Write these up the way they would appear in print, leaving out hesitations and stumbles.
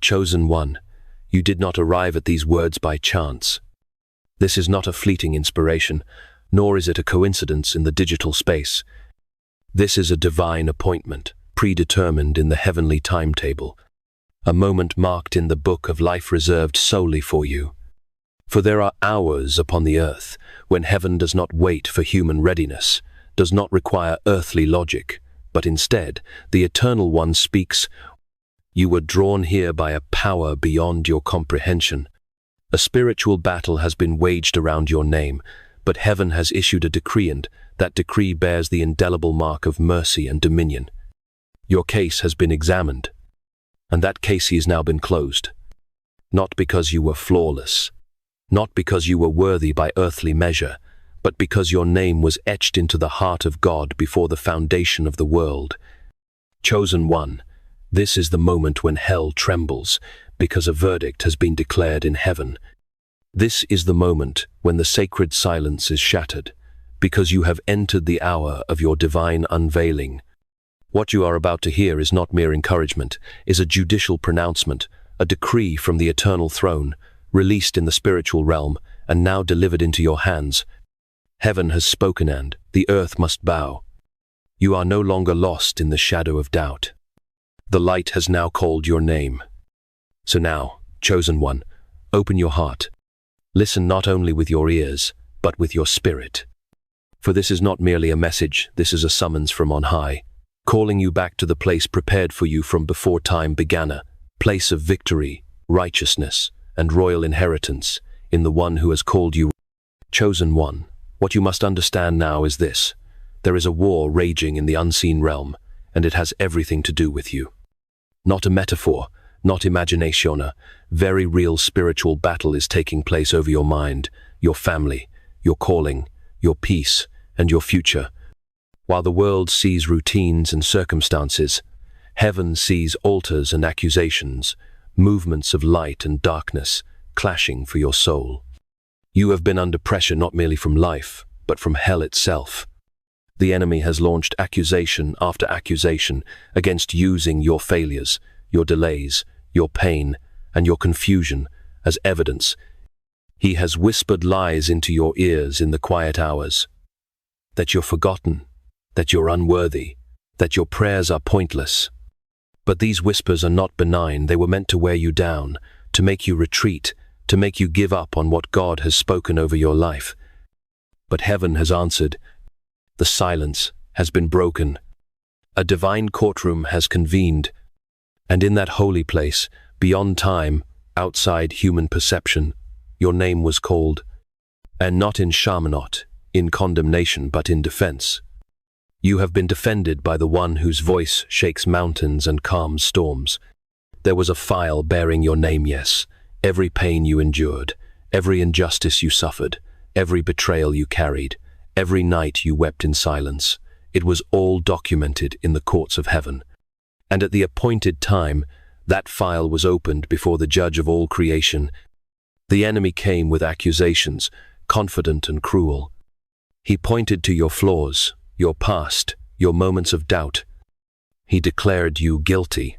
Chosen one, you did not arrive at these words by chance. This is not a fleeting inspiration, nor is it a coincidence in the digital space. This is a divine appointment, predetermined in the heavenly timetable, a moment marked in the book of life reserved solely for you. For there are hours upon the earth when heaven does not wait for human readiness, does not require earthly logic, but instead the Eternal One speaks. You were drawn here by a power beyond your comprehension. A spiritual battle has been waged around your name, but heaven has issued a decree, and that decree bears the indelible mark of mercy and dominion. Your case has been examined, and that case has now been closed. Not because you were flawless, not because you were worthy by earthly measure, but because your name was etched into the heart of God before the foundation of the world. Chosen one, this is the moment when hell trembles, because a verdict has been declared in heaven. This is the moment when the sacred silence is shattered, because you have entered the hour of your divine unveiling. What you are about to hear is not mere encouragement, is a judicial pronouncement, a decree from the eternal throne, released in the spiritual realm, and now delivered into your hands. Heaven has spoken, and the earth must bow. You are no longer lost in the shadow of doubt. The light has now called your name. So now, chosen one, open your heart. Listen not only with your ears, but with your spirit. For this is not merely a message, this is a summons from on high, calling you back to the place prepared for you from before time began, a place of victory, righteousness, and royal inheritance in the one who has called you. Chosen one, what you must understand now is this: there is a war raging in the unseen realm, and it has everything to do with you. Not a metaphor, not imagination, a very real spiritual battle is taking place over your mind, your family, your calling, your peace, and your future. While the world sees routines and circumstances, heaven sees altars and accusations, movements of light and darkness clashing for your soul. You have been under pressure not merely from life, but from hell itself. The enemy has launched accusation after accusation against using your failures, your delays, your pain, and your confusion as evidence. He has whispered lies into your ears in the quiet hours, that you're forgotten, that you're unworthy, that your prayers are pointless. But these whispers are not benign. They were meant to wear you down, to make you retreat, to make you give up on what God has spoken over your life. But heaven has answered. The silence has been broken. A divine courtroom has convened, and in that holy place, beyond time, outside human perception, your name was called, and not in shamanot, in condemnation, but in defense. You have been defended by the one whose voice shakes mountains and calms storms. There was a file bearing your name, yes, every pain you endured, every injustice you suffered, every betrayal you carried, every night you wept in silence. It was all documented in the courts of heaven. And at the appointed time, that file was opened before the judge of all creation. The enemy came with accusations, confident and cruel. He pointed to your flaws, your past, your moments of doubt. He declared you guilty.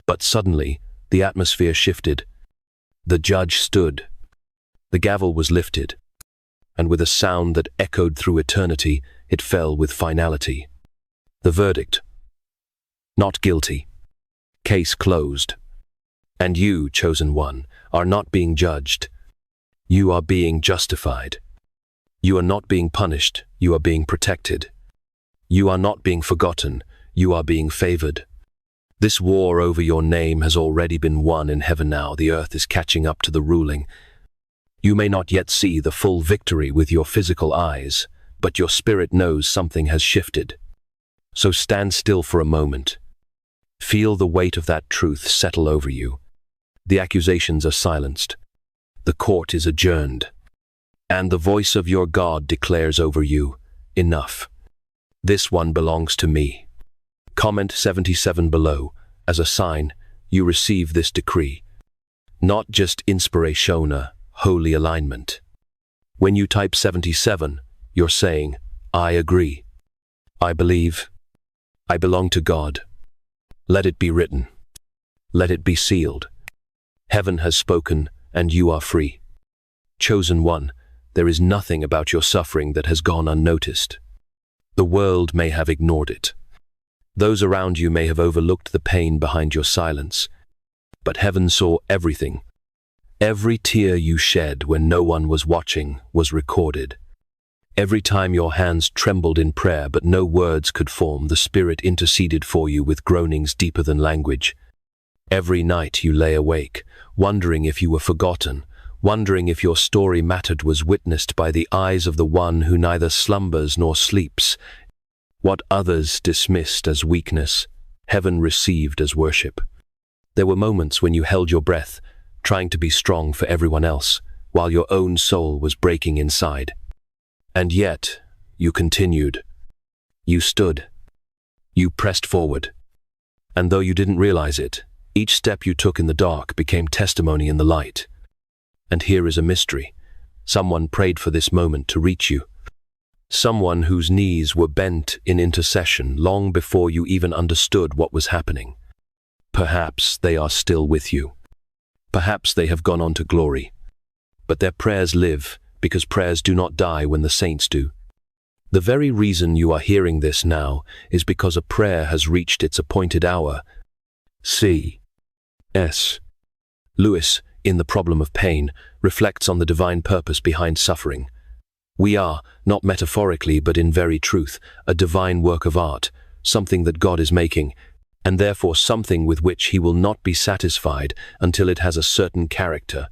But suddenly, the atmosphere shifted. The judge stood. The gavel was lifted, and with a sound that echoed through eternity, it fell with finality. The verdict: not guilty. Case closed. And you, chosen one, are not being judged. You are being justified. You are not being punished, you are being protected. You are not being forgotten, you are being favored. This war over your name has already been won in heaven now. The earth is catching up to the ruling. You may not yet see the full victory with your physical eyes, but your spirit knows something has shifted. So stand still for a moment. Feel the weight of that truth settle over you. The accusations are silenced. The court is adjourned. And the voice of your God declares over you, enough. This one belongs to me. Comment 77 below. As a sign, you receive this decree. Not just inspiration, a holy alignment. When you type 77, you're saying, I agree. I believe. I belong to God. Let it be written. Let it be sealed. Heaven has spoken, and you are free. Chosen one, there is nothing about your suffering that has gone unnoticed. The world may have ignored it. Those around you may have overlooked the pain behind your silence. But heaven saw everything. Every tear you shed when no one was watching was recorded. Every time your hands trembled in prayer but no words could form, the Spirit interceded for you with groanings deeper than language. Every night you lay awake, wondering if you were forgotten, wondering if your story mattered, was witnessed by the eyes of the one who neither slumbers nor sleeps. What others dismissed as weakness, heaven received as worship. There were moments when you held your breath, trying to be strong for everyone else, while your own soul was breaking inside. And yet, you continued. You stood. You pressed forward. And though you didn't realize it, each step you took in the dark became testimony in the light. And here is a mystery. Someone prayed for this moment to reach you. Someone whose knees were bent in intercession long before you even understood what was happening. Perhaps they are still with you. Perhaps they have gone on to glory. But their prayers live, because prayers do not die when the saints do. The very reason you are hearing this now is because a prayer has reached its appointed hour. C.S. Lewis, in The Problem of Pain, reflects on the divine purpose behind suffering. We are, not metaphorically but in very truth, a divine work of art, something that God is making, and therefore something with which he will not be satisfied until it has a certain character.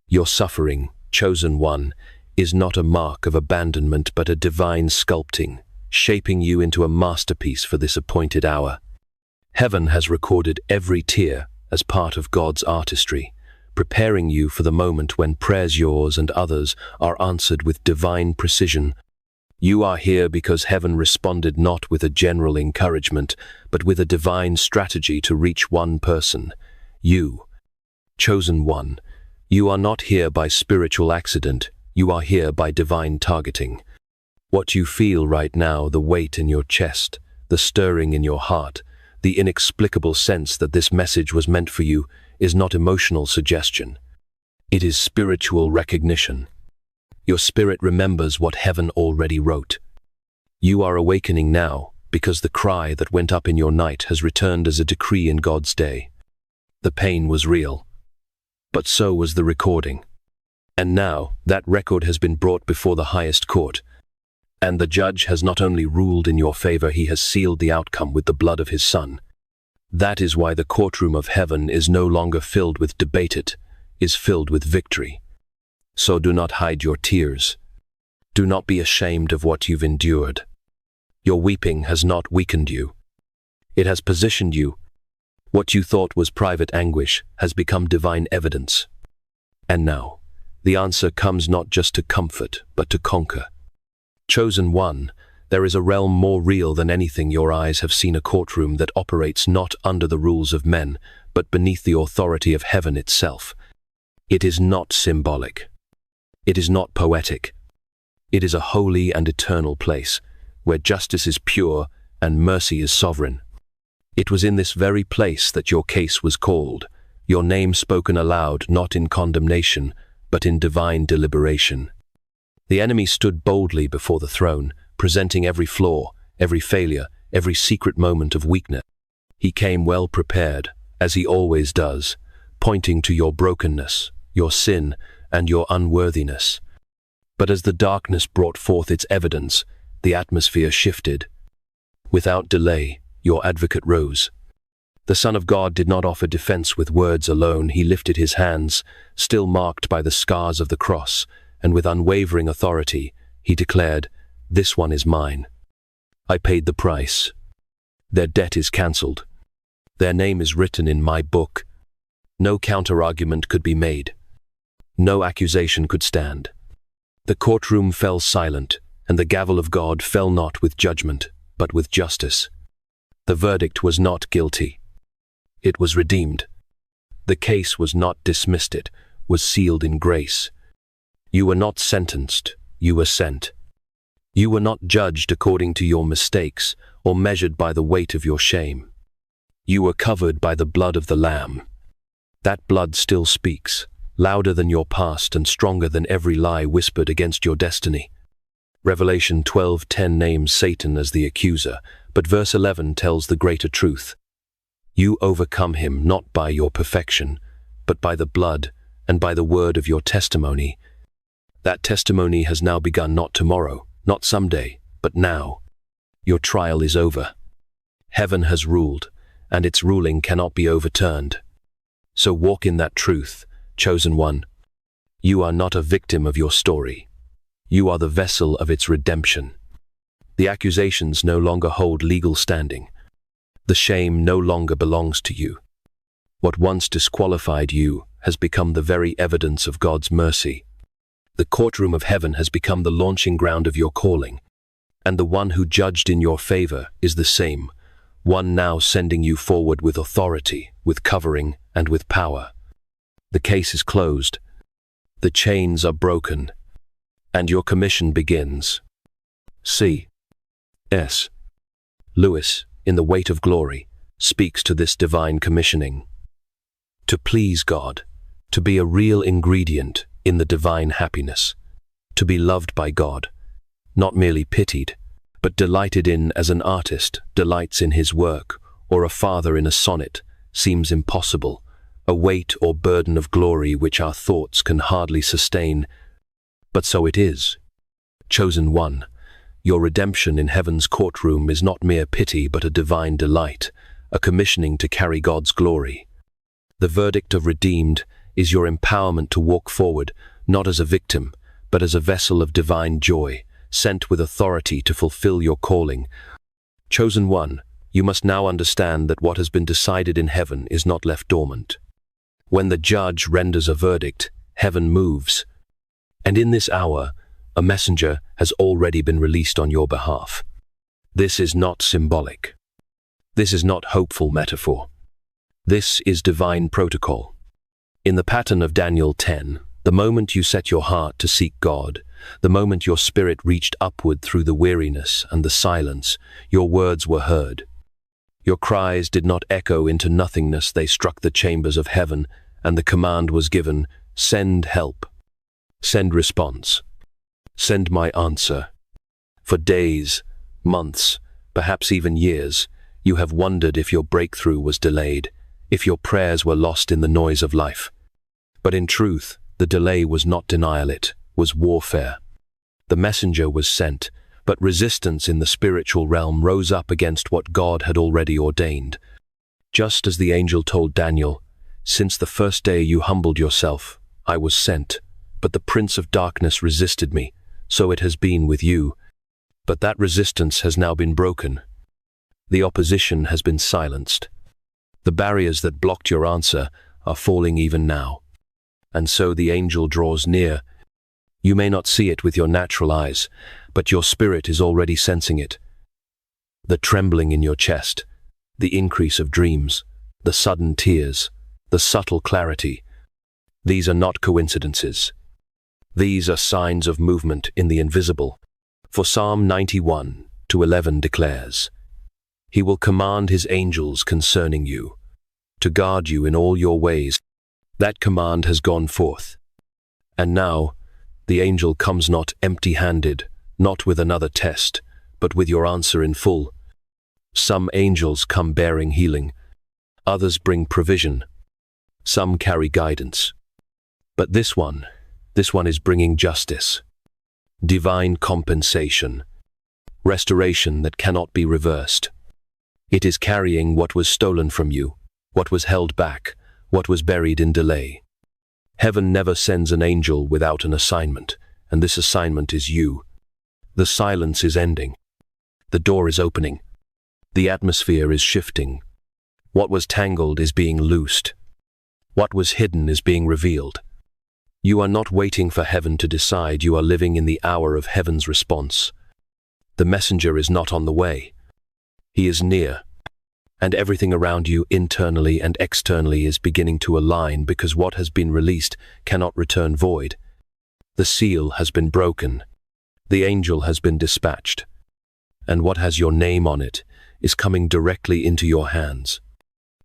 Your suffering, chosen one, is not a mark of abandonment but a divine sculpting, shaping you into a masterpiece for this appointed hour. Heaven has recorded every tear as part of God's artistry, preparing you for the moment when prayers yours and others are answered with divine precision. You are here because heaven responded not with a general encouragement, but with a divine strategy to reach one person. You, chosen one. You are not here by spiritual accident. You are here by divine targeting. What you feel right now, the weight in your chest, the stirring in your heart, the inexplicable sense that this message was meant for you, is not emotional suggestion. It is spiritual recognition. Your spirit remembers what heaven already wrote. You are awakening now because the cry that went up in your night has returned as a decree in God's day. The pain was real, but so was the recording. And now that record has been brought before the highest court. And the judge has not only ruled in your favor, he has sealed the outcome with the blood of his Son. That is why the courtroom of heaven is no longer filled with debate, it is filled with victory. So do not hide your tears. Do not be ashamed of what you've endured. Your weeping has not weakened you. It has positioned you. What you thought was private anguish has become divine evidence. And now, the answer comes not just to comfort, but to conquer. Chosen one, there is a realm more real than anything your eyes have seen, a courtroom that operates not under the rules of men, but beneath the authority of heaven itself. It is not symbolic. It is not poetic. It is a holy and eternal place, where justice is pure and mercy is sovereign. It was in this very place that your case was called, your name spoken aloud not in condemnation, but in divine deliberation. The enemy stood boldly before the throne, presenting every flaw, every failure, every secret moment of weakness. He came well prepared, as he always does, pointing to your brokenness, your sin, and your unworthiness. But as the darkness brought forth its evidence, the atmosphere shifted. Without delay, your advocate rose. The Son of God did not offer defense with words alone. He lifted his hands, still marked by the scars of the cross, and with unwavering authority, he declared, "This one is mine. I paid the price. Their debt is cancelled. Their name is written in my book." No counter-argument could be made. No accusation could stand. The courtroom fell silent, and the gavel of God fell not with judgment, but with justice. The verdict was not guilty. It was redeemed. The case was not dismissed, it was sealed in grace. You were not sentenced, you were sent. You were not judged according to your mistakes or measured by the weight of your shame. You were covered by the blood of the Lamb. That blood still speaks, louder than your past and stronger than every lie whispered against your destiny. Revelation 12:10 names Satan as the accuser, but verse 11 tells the greater truth. You overcome him not by your perfection, but by the blood and by the word of your testimony. That testimony has now begun, not tomorrow, not someday, but now. Your trial is over. Heaven has ruled, and its ruling cannot be overturned. So walk in that truth, chosen one. You are not a victim of your story. You are the vessel of its redemption. The accusations no longer hold legal standing. The shame no longer belongs to you. What once disqualified you has become the very evidence of God's mercy. The courtroom of heaven has become the launching ground of your calling, and the one who judged in your favor is the same, one now sending you forward with authority, with covering, and with power. The case is closed. The chains are broken, and your commission begins. C.S. Lewis, in The Weight of Glory, speaks to this divine commissioning. To please God, to be a real ingredient in the divine happiness, to be loved by God, not merely pitied, but delighted in as an artist delights in his work, or a father in a sonnet, seems impossible, a weight or burden of glory which our thoughts can hardly sustain. But so it is. Chosen one, your redemption in heaven's courtroom is not mere pity but a divine delight, a commissioning to carry God's glory. The verdict of redeemed is your empowerment to walk forward, not as a victim, but as a vessel of divine joy, sent with authority to fulfill your calling. Chosen one, you must now understand that what has been decided in heaven is not left dormant. When the judge renders a verdict, heaven moves. And in this hour, a messenger has already been released on your behalf. This is not symbolic. This is not hopeful metaphor. This is divine protocol. In the pattern of Daniel 10, the moment you set your heart to seek God, the moment your spirit reached upward through the weariness and the silence, your words were heard. Your cries did not echo into nothingness, they struck the chambers of heaven, and the command was given, send help, send response, send my answer. For days, months, perhaps even years, you have wondered if your breakthrough was delayed, if your prayers were lost in the noise of life. But in truth, the delay was not denial, it was warfare. The messenger was sent, but resistance in the spiritual realm rose up against what God had already ordained. Just as the angel told Daniel, since the first day you humbled yourself, I was sent, but the prince of darkness resisted me, so it has been with you. But that resistance has now been broken. The opposition has been silenced. The barriers that blocked your answer are falling even now. And so the angel draws near. You may not see it with your natural eyes, but your spirit is already sensing it. The trembling in your chest, the increase of dreams, the sudden tears, the subtle clarity. These are not coincidences. These are signs of movement in the invisible. For Psalm 91:11 declares, He will command His angels concerning you, to guard you in all your ways. That command has gone forth. And now, the angel comes not empty-handed, not with another test, but with your answer in full. Some angels come bearing healing. Others bring provision. Some carry guidance. But this one is bringing justice, divine compensation, restoration that cannot be reversed. It is carrying what was stolen from you, what was held back, what was buried in delay. Heaven never sends an angel without an assignment, and this assignment is you. The silence is ending. The door is opening. The atmosphere is shifting. What was tangled is being loosed. What was hidden is being revealed. You are not waiting for heaven to decide, you are living in the hour of heaven's response. The messenger is not on the way. He is near. And everything around you, internally and externally, is beginning to align because what has been released cannot return void. The seal has been broken. The angel has been dispatched. And what has your name on it is coming directly into your hands.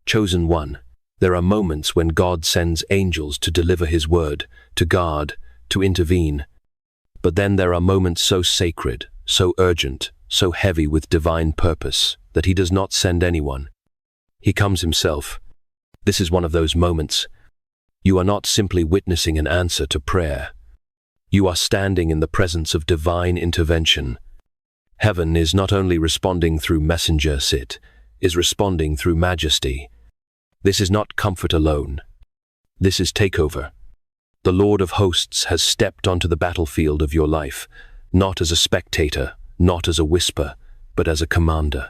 Chosen one, There are moments when God sends angels to deliver his word, to guard, to intervene. But then there are moments so sacred, so urgent, so heavy with divine purpose, that he does not send anyone. He comes himself. This is one of those moments. You are not simply witnessing an answer to prayer. You are standing in the presence of divine intervention. Heaven is not only responding through messenger, it is responding through majesty. This is not comfort alone. This is takeover. The Lord of hosts has stepped onto the battlefield of your life, not as a spectator, not as a whisper, but as a commander.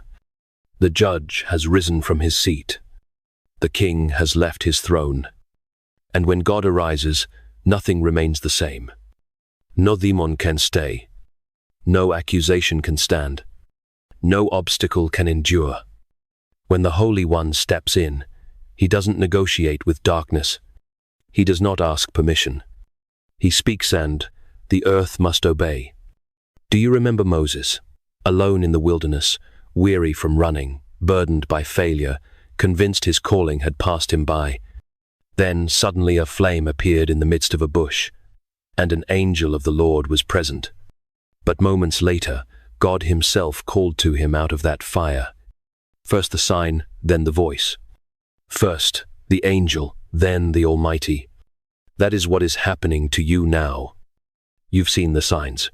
The judge has risen from his seat. The king has left his throne. And when God arises, nothing remains the same. No demon can stay. No accusation can stand. No obstacle can endure. When the Holy One steps in, he doesn't negotiate with darkness. He does not ask permission. He speaks and the earth must obey. Do you remember Moses, alone in the wilderness, weary from running, burdened by failure, convinced his calling had passed him by? Then suddenly a flame appeared in the midst of a bush, and an angel of the Lord was present. But moments later, God himself called to him out of that fire. First the sign, then the voice. First the angel, then the Almighty. That is what is happening to you now. You've seen the signs.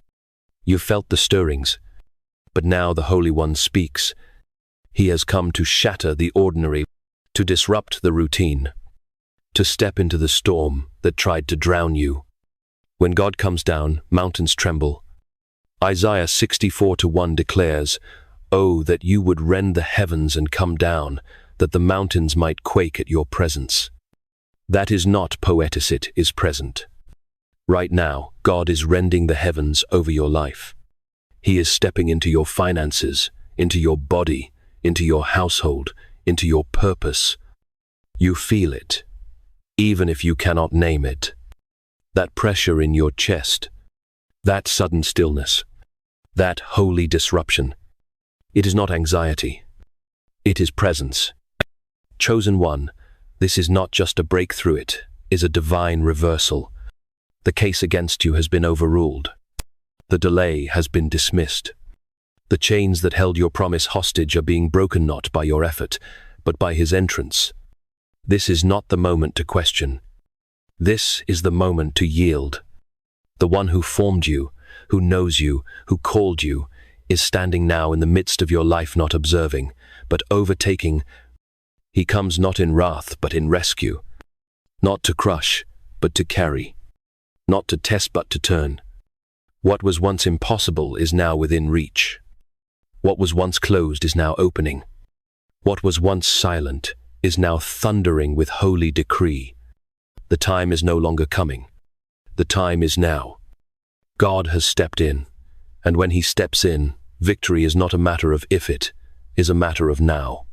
You've felt the stirrings. But now the Holy One speaks. He has come to shatter the ordinary, to disrupt the routine, to step into the storm that tried to drown you. When God comes down, mountains tremble. Isaiah 64:1 declares, "Oh, that you would rend the heavens and come down, that the mountains might quake at your presence." That is not poetic, it is present. Right now, God is rending the heavens over your life. He is stepping into your finances, into your body, into your household, into your purpose. You feel it, even if you cannot name it. That pressure in your chest, that sudden stillness, that holy disruption. It is not anxiety. It is presence. Chosen one, this is not just a breakthrough, it is a divine reversal. The case against you has been overruled. The delay has been dismissed. The chains that held your promise hostage are being broken not by your effort, but by his entrance. This is not the moment to question. This is the moment to yield. The one who formed you, who knows you, who called you, is standing now in the midst of your life, not observing, but overtaking. He comes not in wrath, but in rescue. Not to crush, but to carry. Not to test, but to turn. What was once impossible is now within reach. What was once closed is now opening. What was once silent is now thundering with holy decree. The time is no longer coming. The time is now. God has stepped in, and when he steps in, victory is not a matter of if, it is a matter of now.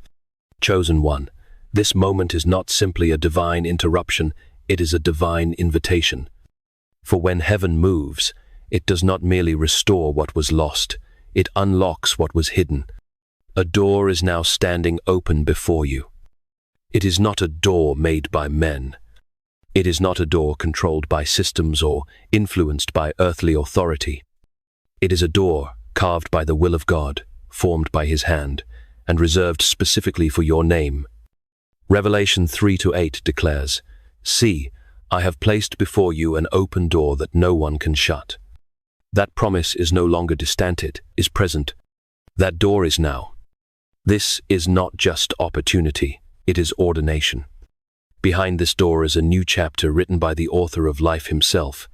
Chosen one, this moment is not simply a divine interruption, it is a divine invitation. For when heaven moves, it does not merely restore what was lost, it unlocks what was hidden. A door is now standing open before you. It is not a door made by men. It is not a door controlled by systems or influenced by earthly authority. It is a door carved by the will of God, formed by his hand, and reserved specifically for your name. Revelation 3:8 declares, "See, I have placed before you an open door that no one can shut." That promise is no longer distant, it is present. That door is now. This is not just opportunity, it is ordination. Behind this door is a new chapter written by the author of life himself.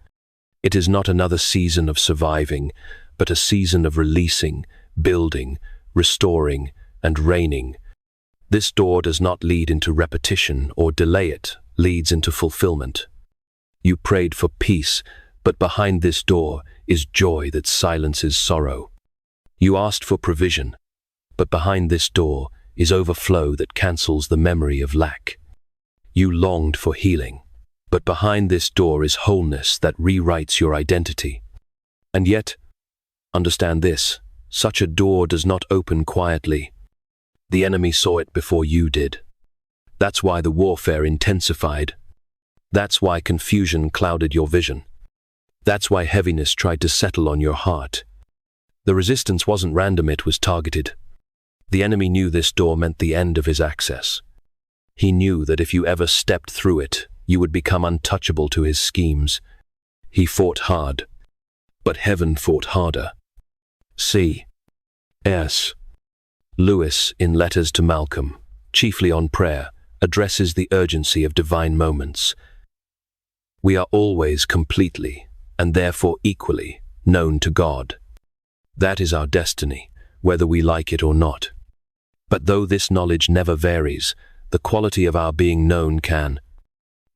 It is not another season of surviving, but a season of releasing, building, restoring, and reigning. This door does not lead into repetition or delay, it leads into fulfillment. You prayed for peace, but behind this door is joy that silences sorrow. You asked for provision, but behind this door is overflow that cancels the memory of lack. You longed for healing, but behind this door is wholeness that rewrites your identity. And yet, understand this, such a door does not open quietly. The enemy saw it before you did. That's why the warfare intensified. That's why confusion clouded your vision. That's why heaviness tried to settle on your heart. The resistance wasn't random, it was targeted. The enemy knew this door meant the end of his access. He knew that if you ever stepped through it, you would become untouchable to his schemes. He fought hard, but heaven fought harder. C.S. Lewis, in Letters to Malcolm, chiefly on prayer, addresses the urgency of divine moments. We are always completely, and therefore equally, known to God. That is our destiny, whether we like it or not. But though this knowledge never varies, the quality of our being known can.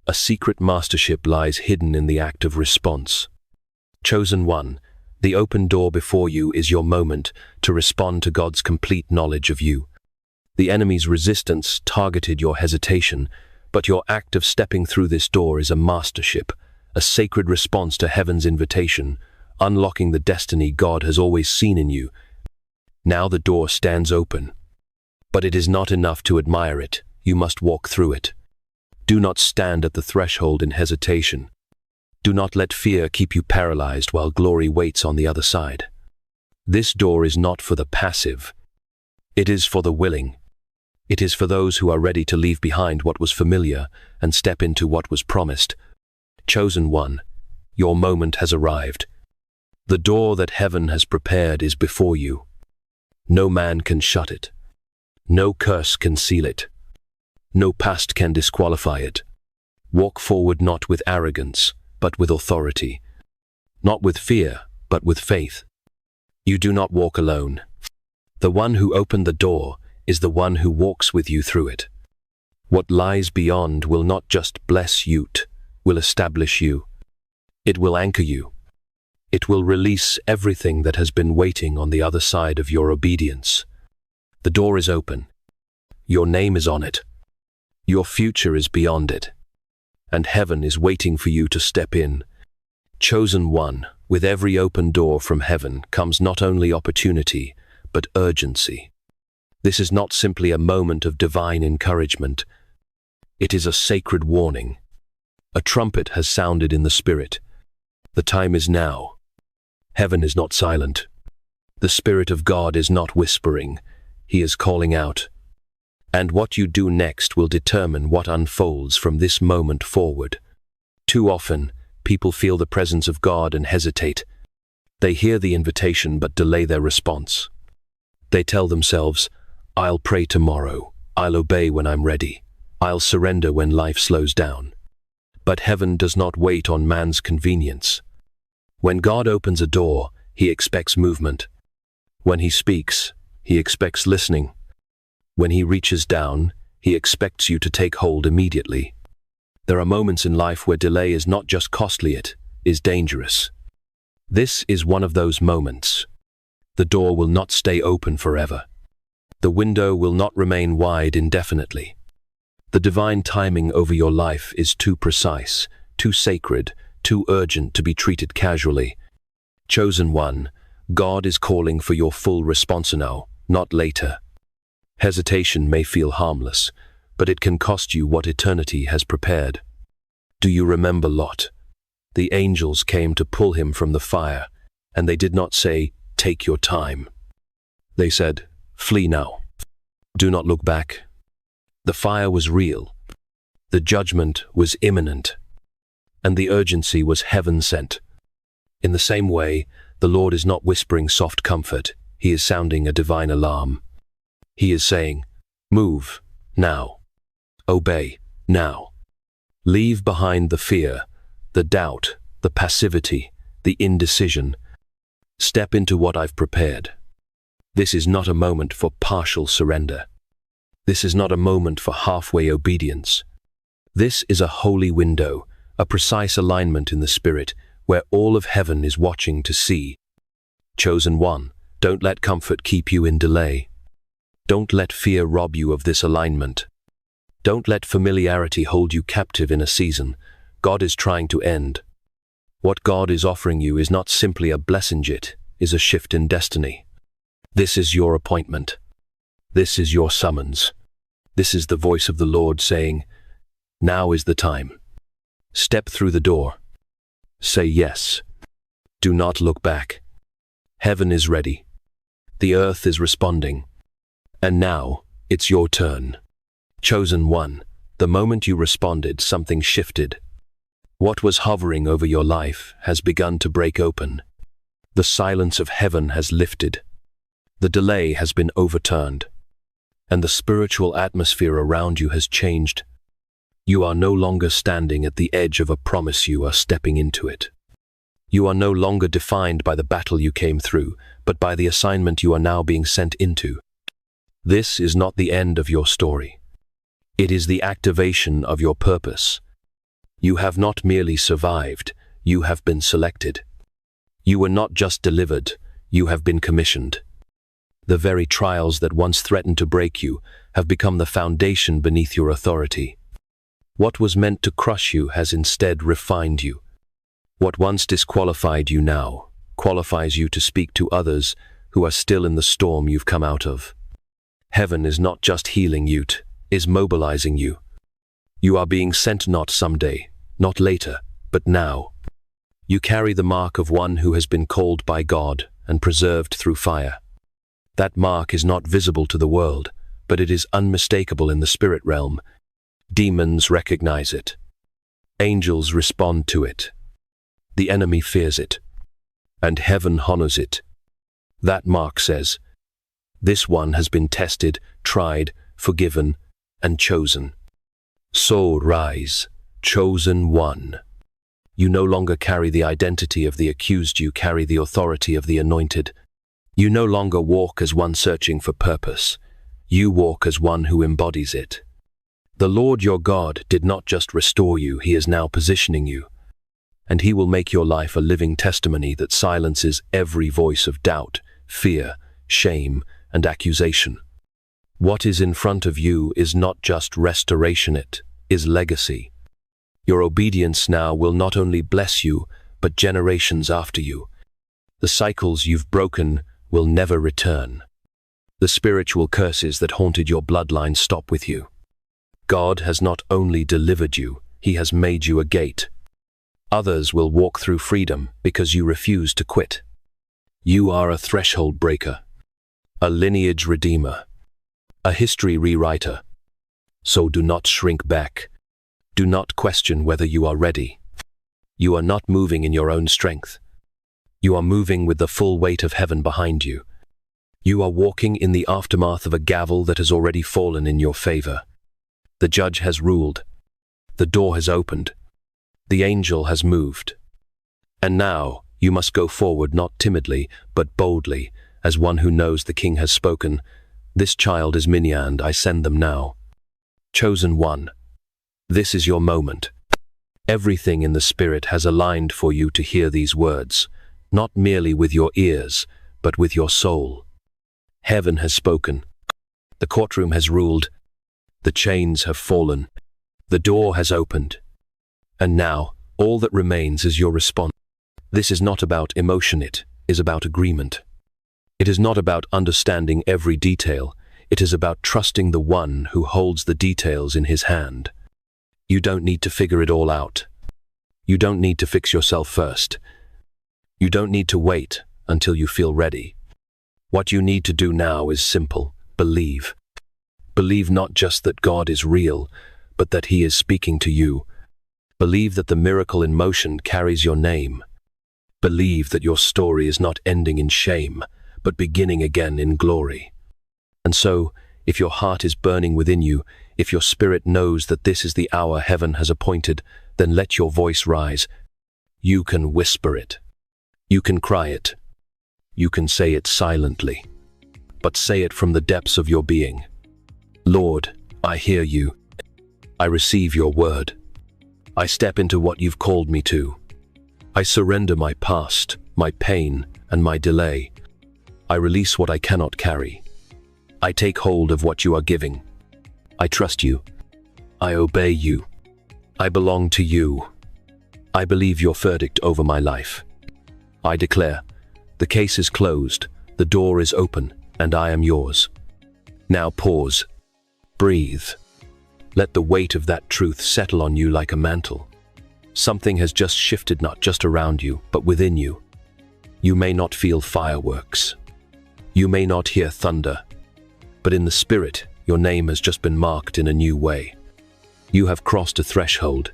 A secret mastership lies hidden in the act of response. Chosen one, the open door before you is your moment to respond to God's complete knowledge of you. The enemy's resistance targeted your hesitation, but your act of stepping through this door is a mastership, a sacred response to heaven's invitation, unlocking the destiny God has always seen in you. Now the door stands open. But it is not enough to admire it, you must walk through it. Do not stand at the threshold in hesitation. Do not let fear keep you paralyzed while glory waits on the other side. This door is not for the passive. It is for the willing. It is for those who are ready to leave behind what was familiar and step into what was promised. Chosen one, your moment has arrived. The door that heaven has prepared is before you. No man can shut it. No curse can seal it. No past can disqualify it. Walk forward not with arrogance, but with authority. Not with fear, but with faith. You do not walk alone. The one who opened the door is the one who walks with you through it. What lies beyond will not just bless you, will establish you. It will anchor you. It will release everything that has been waiting on the other side of your obedience. The door is open. Your name is on it. Your future is beyond it. And heaven is waiting for you to step in. Chosen one, with every open door from heaven comes not only opportunity, but urgency. This is not simply a moment of divine encouragement. It is a sacred warning. A trumpet has sounded in the spirit. The time is now. Heaven is not silent. The Spirit of God is not whispering. He is calling out. And what you do next will determine what unfolds from this moment forward. Too often, people feel the presence of God and hesitate. They hear the invitation but delay their response. They tell themselves, I'll pray tomorrow. I'll obey when I'm ready. I'll surrender when life slows down. But heaven does not wait on man's convenience. When God opens a door, he expects movement. When he speaks, he expects listening. When he reaches down, he expects you to take hold immediately. There are moments in life where delay is not just costly, it is dangerous. This is one of those moments. The door will not stay open forever. The window will not remain wide indefinitely. The divine timing over your life is too precise, too sacred, too urgent to be treated casually. Chosen one, God is calling for your full response now, not later. Hesitation may feel harmless, but it can cost you what eternity has prepared. Do you remember Lot? The angels came to pull him from the fire, and they did not say, "Take your time." They said, "Flee now. Do not look back." The fire was real. The judgment was imminent. And the urgency was heaven-sent. In the same way, the Lord is not whispering soft comfort. He is sounding a divine alarm. He is saying, "Move, now. Obey, now. Leave behind the fear, the doubt, the passivity, the indecision. Step into what I've prepared." This is not a moment for partial surrender. This is not a moment for halfway obedience. This is a holy window, a precise alignment in the Spirit, where all of heaven is watching to see. Chosen one, don't let comfort keep you in delay. Don't let fear rob you of this alignment. Don't let familiarity hold you captive in a season God is trying to end. What God is offering you is not simply a blessing, it is a shift in destiny. This is your appointment. This is your summons. This is the voice of the Lord saying, "Now is the time. Step through the door. Say yes. Do not look back. Heaven is ready. The earth is responding. And now, it's your turn." Chosen one, the moment you responded, something shifted. What was hovering over your life has begun to break open. The silence of heaven has lifted. The delay has been overturned. And the spiritual atmosphere around you has changed. You are no longer standing at the edge of a promise, you are stepping into it. You are no longer defined by the battle you came through, but by the assignment you are now being sent into. This is not the end of your story. It is the activation of your purpose. You have not merely survived, you have been selected. You were not just delivered, you have been commissioned. The very trials that once threatened to break you have become the foundation beneath your authority. What was meant to crush you has instead refined you. What once disqualified you now qualifies you to speak to others who are still in the storm you've come out of. Heaven is not just healing you, it is mobilizing you. You are being sent not someday, not later, but now. You carry the mark of one who has been called by God and preserved through fire. That mark is not visible to the world, but it is unmistakable in the spirit realm. Demons recognize it. Angels respond to it. The enemy fears it. And heaven honors it. That mark says, "This one has been tested, tried, forgiven, and chosen." So rise, chosen one. You no longer carry the identity of the accused, you carry the authority of the anointed. You no longer walk as one searching for purpose. You walk as one who embodies it. The Lord your God did not just restore you, he is now positioning you. And he will make your life a living testimony that silences every voice of doubt, fear, shame, and accusation. What is in front of you is not just restoration, it is legacy. Your obedience now will not only bless you, but generations after you. The cycles you've broken will never return. The spiritual curses that haunted your bloodline stop with you. God has not only delivered you, he has made you a gate. Others will walk through freedom because you refuse to quit. You are a threshold breaker, a lineage redeemer, a history rewriter. So do not shrink back. Do not question whether you are ready. You are not moving in your own strength. You are moving with the full weight of heaven behind you. You are walking in the aftermath of a gavel that has already fallen in your favor. The judge has ruled. The door has opened. The angel has moved. And now you must go forward not timidly, but boldly, as one who knows the king has spoken. This child is Minyan, I send them now. Chosen one, this is your moment. Everything in the Spirit has aligned for you to hear these words, not merely with your ears, but with your soul. Heaven has spoken. The courtroom has ruled. The chains have fallen. The door has opened. And now, all that remains is your response. This is not about emotion, it is about agreement. It is not about understanding every detail. It is about trusting the one who holds the details in his hand. You don't need to figure it all out. You don't need to fix yourself first. You don't need to wait until you feel ready. What you need to do now is simple: believe. Believe not just that God is real, but that he is speaking to you. Believe that the miracle in motion carries your name. Believe that your story is not ending in shame, but beginning again in glory. And so, if your heart is burning within you, if your spirit knows that this is the hour heaven has appointed, then let your voice rise. You can whisper it. You can cry it. You can say it silently. But say it from the depths of your being. Lord, I hear you. I receive your word. I step into what you've called me to. I surrender my past, my pain, and my delay. I release what I cannot carry. I take hold of what you are giving. I trust you. I obey you. I belong to you. I believe your verdict over my life. I declare, the case is closed, the door is open, and I am yours. Now pause. Breathe. Let the weight of that truth settle on you like a mantle. Something has just shifted, not just around you, but within you. You may not feel fireworks. You may not hear thunder. But in the spirit, your name has just been marked in a new way. You have crossed a threshold.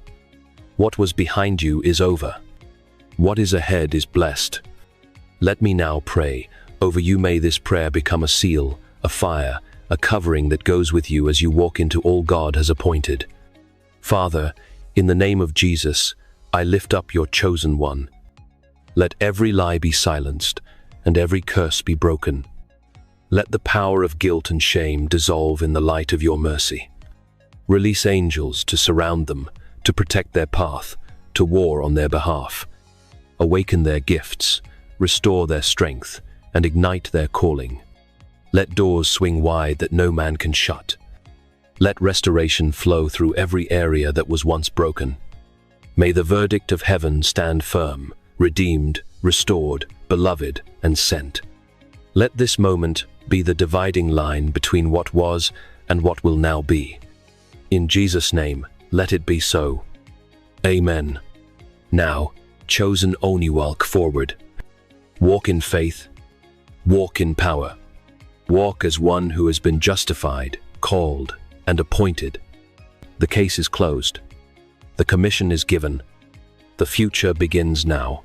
What was behind you is over. What is ahead is blessed. Let me now pray over you. May this prayer become a seal, a fire, a covering that goes with you as you walk into all God has appointed. Father, in the name of Jesus, I lift up your chosen one. Let every lie be silenced and every curse be broken. Let the power of guilt and shame dissolve in the light of your mercy. Release angels to surround them, to protect their path, to war on their behalf. Awaken their gifts, restore their strength, and ignite their calling. Let doors swing wide that no man can shut. Let restoration flow through every area that was once broken. May the verdict of heaven stand firm, redeemed, restored, beloved, and sent. Let this moment be the dividing line between what was and what will now be. In Jesus' name, let it be so. Amen. Now, chosen Oni, walk forward. Walk in faith. Walk in power. Walk as one who has been justified, called, and appointed. The case is closed. The commission is given. The future begins now.